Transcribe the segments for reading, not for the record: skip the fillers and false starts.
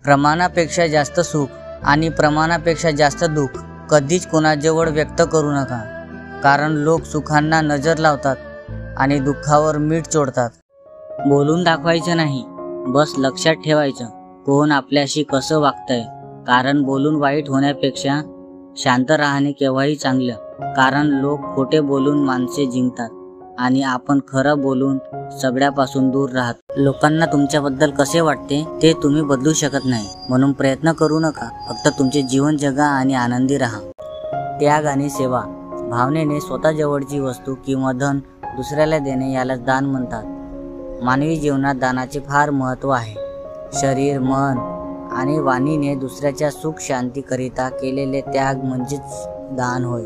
प्रमाणापेक्षा जास्त सुख आणि प्रमाणापेक्षा जास्त दुःख कधीच कोणाजवळ व्यक्त करू नका, कारण लोक सुखांना नजर लावतात आणि दुःखावर मीठ चोळतात. बोलून दाखवायचं नाही, बस लक्षात ठेवायचं कोण आपल्याशी कसं वागतंय, कारण बोलून वाईट होण्यापेक्षा शांत राहणे केव्हाही चांगलं. कारण लोक खोटे बोलून माणसे जिंकतात आणि आपण खरं बोलून सगळ्यापासून दूर राहत. लोकांना तुमच्याबद्दल कसे वाटते ते तुम्ही बदलू शकत नाही, म्हणून प्रयत्न करू नका. फक्त तुमचे जीवन जगा आणि आनंदी राहा. त्याग आणि सेवा. भावनेने स्वतःजवळची वस्तू किंवा धन दुसऱ्याला देणे यालाच दान म्हणतात. मानवी जीवनात दानाचे फार महत्त्व आहे. शरीर, मन आणि वाणीने दुसऱ्याच्या सुख शांतीकरिता केलेले त्याग म्हणजेच दान होय.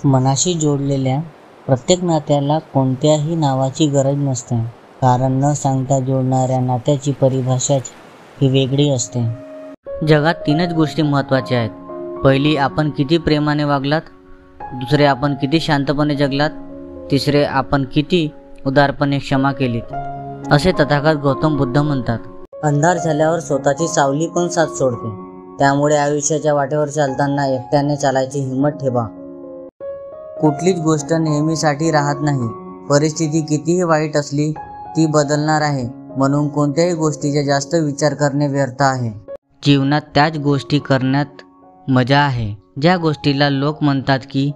मनाशी जोडलेल्या प्रत्येक नात्याला कोणत्याही नावाची गरज नसते, कारण न सांगता जोडणाऱ्या नात्याची परिभाषाच ही वेगळी असते. जगात 3च गोष्टी महत्त्वाच्या आहेत. पहिली, आपण किती प्रेमाने वागलात. दुसरे, आपण किती शांतपणे जगलात. तिसरे, आपण किती उदारपणे क्षमा केलीत. असे तथागत गौतम बुद्ध म्हणतात. अंधार झाल्यावर स्वतःची सावली पण साथ सोडते. त्यामुळे आयुष्याच्या वाटेवर चालताना एकट्याने चालायची हिंमत ठेवा. कुठलीच गोष्ट नेहमीसाठी राहत नाही. परिस्थिती कितीही वाईट असली ती बदलणार आहे, म्हणून कोणत्याही गोष्टीचा जास्त विचार करणे व्यर्थ आहे. जीवनात त्याच गोष्टी करण्यात मजा आहे ज्या गोष्टीला लोक म्हणतात की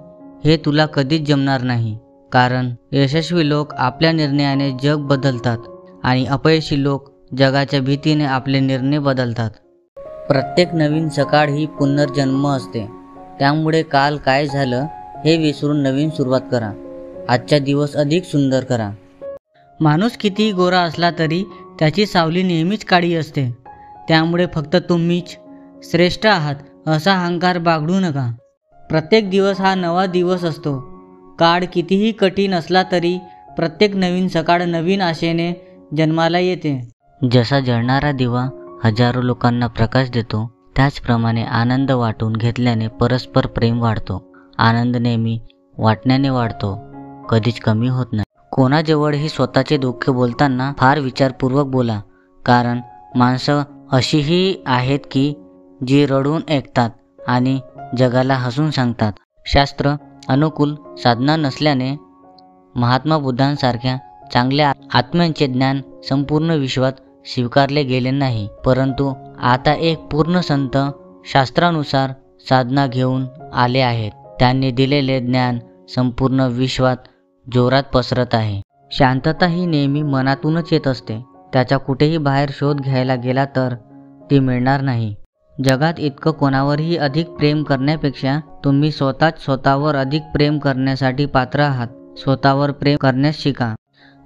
हे तुला कधीच जमणार नाही. कारण यशस्वी लोक आपल्या निर्णयाने जग बदलतात आणि अपयशी लोक जगाच्या भीतीने आपले निर्णय बदलतात. प्रत्येक नवीन सकाळ ही पुनर्जन्म असते. त्यामुळे काल काय झालं हे विसरून नवीन सुरुवात करा. आजचा दिवस अधिक सुंदर करा. माणूस कितीही गोरा असला तरी त्याची सावली नेहमीच काळी असते. त्यामुळे फक्त तुम्हीच श्रेष्ठ आहात असा अहंकार बाळगू नका. प्रत्येक दिवस हा नवा दिवस असतो. काळ कितीही कठीण असला तरी प्रत्येक नवीन सकाळ नवीन आशेने जन्माला येते. जसा जळणारा दिवा हजारो लोकांना प्रकाश देतो, त्याचप्रमाणे आनंद वाटून घेतल्याने परस्पर प्रेम वाढतो. आनंद नेहमी वाटण्याने वाढतो, कधीच कमी होत नाही. कोणाजवळही स्वतःचे दुःख बोलताना फार विचारपूर्वक बोला, कारण माणसं अशीही आहेत की जी रडून ऐकतात आणि जगाला हसून सांगतात. शास्त्र अनुकूल साधना नसल्याने महात्मा बुद्धांसारख्या चांगल्या आत्म्यांचे ज्ञान संपूर्ण विश्वात स्वीकारले गेले नाही. परंतु आता एक पूर्ण संत शास्त्रानुसार साधना घेऊन आले आहेत. त्यांनी दिलेले ज्ञान संपूर्ण विश्वात जोरात पसरत आहे. शांतता ही नेहमी मनातूनच येत असते. त्याचा कुठेही बाहेर शोध घ्यायला गेला तर ती मिळणार नाही. जगात इतकं कोणावरही अधिक प्रेम करण्यापेक्षा तुम्ही स्वतःच स्वतःवर अधिक प्रेम करण्यासाठी पात्र आहात. स्वतःवर प्रेम करण्यास शिका.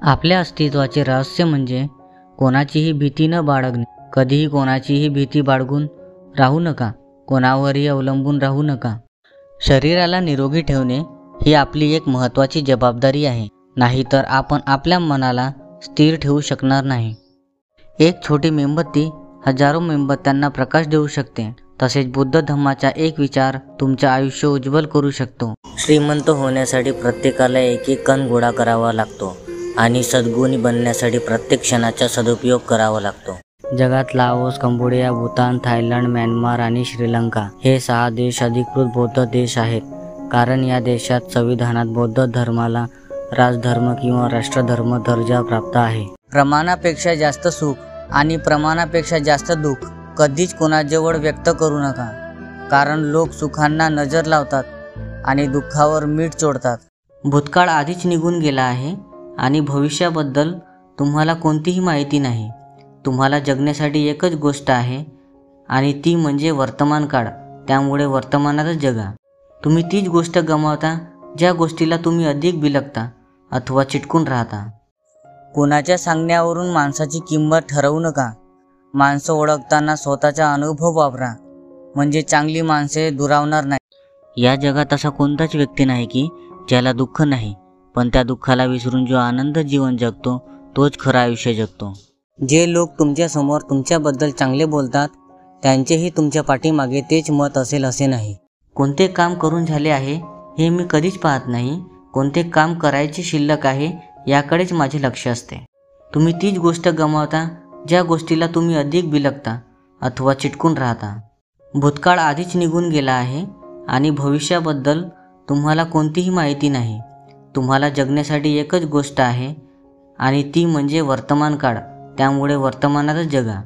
आपल्या अस्तित्वाचे रहस्य म्हणजे कोणाचीही भीती न बाळगणे. कधीही कोणाचीही भीती बाळगून राहू नका. कोणावरही अवलंबून राहू नका. शरीराला निरोगी ठेवणे ही आपली एक महत्त्वाची जबाबदारी आहे. नाहीतर आपण आपल्या मनाला स्थिर ठेवू शकणार नाही. एक छोटी मेणबत्ती हजारो मेणबत्त्यांना प्रकाश देऊ शकते. तसेच बुद्ध धम्माचा एक विचार तुमचे आयुष्य उज्ज्वल करू शकतो. श्रीमंत होण्यासाठी प्रत्येकाला एक एक कण गोळा करावा लागतो आणि सद्गुणी बनण्यासाठी प्रत्येक क्षणाचा सदुपयोग करावा लागतो. जगात Laos, Cambodia, Bhutan, Thailand, Myanmar आणि श्रीलंका हे 6 देश अधिकृत बौद्ध देश आहेत. कारण या देशात संविधानात बौद्ध धर्माला राजधर्म किंवा राष्ट्रधर्म दर्जा प्राप्त आहे. प्रमाणापेक्षा जास्त सुख आणि प्रमाणापेक्षा जास्त दुःख कधीच कोणाजवळ व्यक्त करू नका, कारण लोक सुखांना नजर लावतात आणि दुःखावर मीठ चोळतात. भूतकाळ आधीच निघून गेला आहे आणि भविष्याबद्दल तुम्हाला कोणतीही माहिती नाही. तुम्हाला जगण्यासाठी एकच गोष्ट आहे आणि ती म्हणजे वर्तमान काळ. त्यामुळे वर्तमानातच जगा. तुम्ही तीच गोष्ट गमावता ज्या गोष्टीला तुम्ही अधिक बिलगता अथवा चिटकून राहता. कोणाच्या सांगण्यावरून माणसाची किंमत ठरवू नका. माणसं ओळखताना स्वतःचा अनुभव वापरा, म्हणजे चांगली माणसे दुरावणार नाही. या जगात असा कोणताच व्यक्ती नाही की ज्याला दुःख नाही, पण त्या दुःखाला विसरून जो आनंद जीवन जगतो तोच खरं आयुष्य जगतो. जे लोक तुमच्यासमोर तुमच्याबद्दल चांगले बोलतात त्यांचेही तुमच्या पाठीमागे तेच मत असेल असे नाही. कोणते काम करून झाले आहे हे मी कधीच पाहत नाही. कोणते काम करायचे शिल्लक आहे याकडेच माझे लक्ष असते. तुम्ही तीच गोष्ट गमावता ज्या गोष्टीला तुम्ही अधिक बिलगता अथवा चिटकून राहता. भूतकाळ आधीच निघून गेला आहे आणि भविष्याबद्दल तुम्हाला कोणतीही माहिती नाही. तुम्हाला जगण्यासाठी एकच गोष्ट आहे आणि ती म्हणजे वर्तमान काळ. त्यामुळे वर्तमानातच जगा.